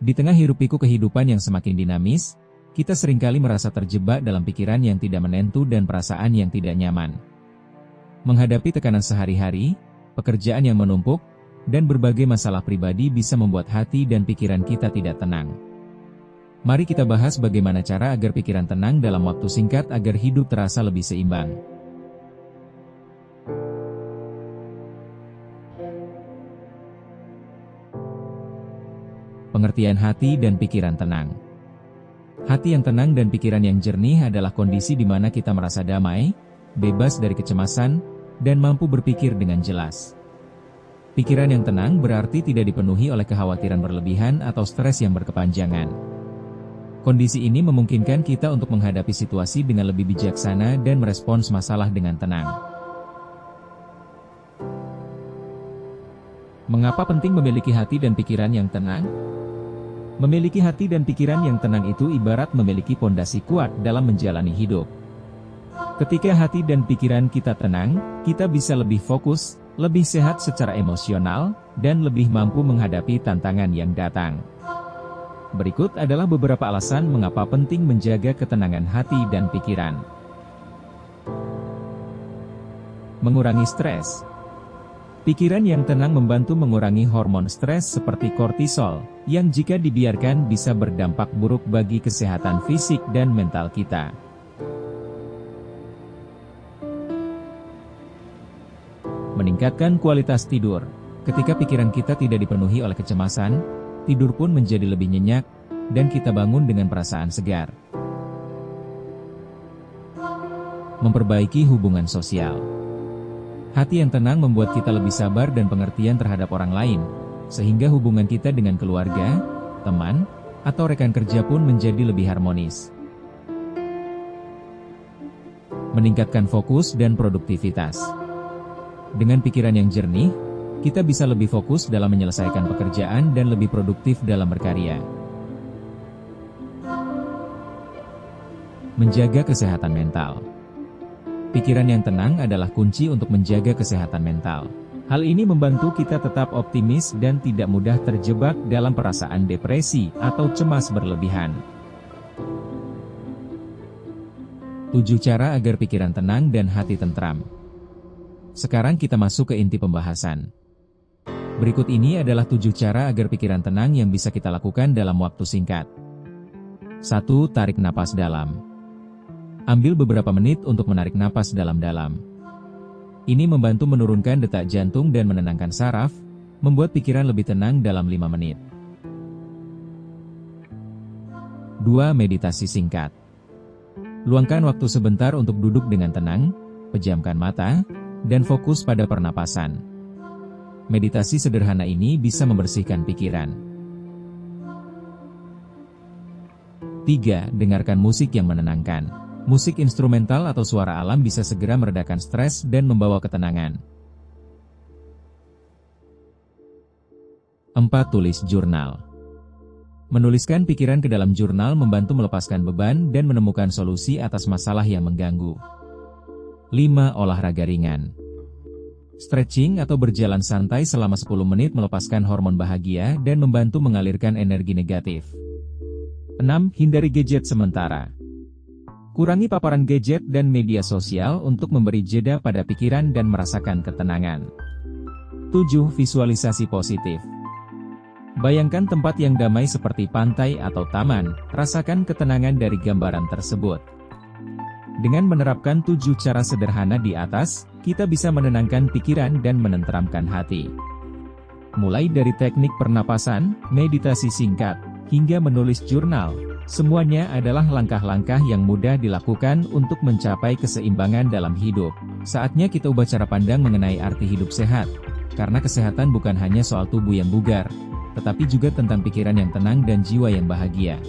Di tengah hiruk-pikuk kehidupan yang semakin dinamis, kita seringkali merasa terjebak dalam pikiran yang tidak menentu dan perasaan yang tidak nyaman. Menghadapi tekanan sehari-hari, pekerjaan yang menumpuk, dan berbagai masalah pribadi bisa membuat hati dan pikiran kita tidak tenang. Mari kita bahas bagaimana cara agar pikiran tenang dalam waktu singkat agar hidup terasa lebih seimbang. Pengertian hati dan pikiran tenang. Hati yang tenang dan pikiran yang jernih adalah kondisi di mana kita merasa damai, bebas dari kecemasan, dan mampu berpikir dengan jelas. Pikiran yang tenang berarti tidak dipenuhi oleh kekhawatiran berlebihan atau stres yang berkepanjangan. Kondisi ini memungkinkan kita untuk menghadapi situasi dengan lebih bijaksana dan merespons masalah dengan tenang. Mengapa penting memiliki hati dan pikiran yang tenang? Memiliki hati dan pikiran yang tenang itu ibarat memiliki pondasi kuat dalam menjalani hidup. Ketika hati dan pikiran kita tenang, kita bisa lebih fokus, lebih sehat secara emosional, dan lebih mampu menghadapi tantangan yang datang. Berikut adalah beberapa alasan mengapa penting menjaga ketenangan hati dan pikiran. Mengurangi stres. Pikiran yang tenang membantu mengurangi hormon stres seperti kortisol, yang jika dibiarkan bisa berdampak buruk bagi kesehatan fisik dan mental kita. Meningkatkan kualitas tidur. Ketika pikiran kita tidak dipenuhi oleh kecemasan, tidur pun menjadi lebih nyenyak, dan kita bangun dengan perasaan segar. Memperbaiki hubungan sosial. Hati yang tenang membuat kita lebih sabar dan pengertian terhadap orang lain, sehingga hubungan kita dengan keluarga, teman, atau rekan kerja pun menjadi lebih harmonis. Meningkatkan fokus dan produktivitas. Dengan pikiran yang jernih, kita bisa lebih fokus dalam menyelesaikan pekerjaan dan lebih produktif dalam berkarya. Menjaga kesehatan mental. Pikiran yang tenang adalah kunci untuk menjaga kesehatan mental. Hal ini membantu kita tetap optimis dan tidak mudah terjebak dalam perasaan depresi atau cemas berlebihan. 7 cara agar pikiran tenang dan hati tentram. Sekarang kita masuk ke inti pembahasan. Berikut ini adalah 7 cara agar pikiran tenang yang bisa kita lakukan dalam waktu singkat. 1. Tarik napas dalam. Ambil beberapa menit untuk menarik napas dalam-dalam. Ini membantu menurunkan detak jantung dan menenangkan saraf, membuat pikiran lebih tenang dalam 5 menit. 2. Meditasi singkat. Luangkan waktu sebentar untuk duduk dengan tenang, pejamkan mata, dan fokus pada pernapasan. Meditasi sederhana ini bisa membersihkan pikiran. 3. Dengarkan musik yang menenangkan. Musik instrumental atau suara alam bisa segera meredakan stres dan membawa ketenangan. 4. Tulis jurnal. Menuliskan pikiran ke dalam jurnal membantu melepaskan beban dan menemukan solusi atas masalah yang mengganggu. 5. Olahraga ringan. Stretching atau berjalan santai selama 10 menit melepaskan hormon bahagia dan membantu mengalirkan energi negatif. 6. Hindari gadget sementara. Kurangi paparan gadget dan media sosial untuk memberi jeda pada pikiran dan merasakan ketenangan. 7. Visualisasi positif. Bayangkan tempat yang damai seperti pantai atau taman, rasakan ketenangan dari gambaran tersebut. Dengan menerapkan 7 cara sederhana di atas, kita bisa menenangkan pikiran dan menenteramkan hati. Mulai dari teknik pernapasan, meditasi singkat, hingga menulis jurnal, semuanya adalah langkah-langkah yang mudah dilakukan untuk mencapai keseimbangan dalam hidup. Saatnya kita ubah cara pandang mengenai arti hidup sehat, karena kesehatan bukan hanya soal tubuh yang bugar, tetapi juga tentang pikiran yang tenang dan jiwa yang bahagia.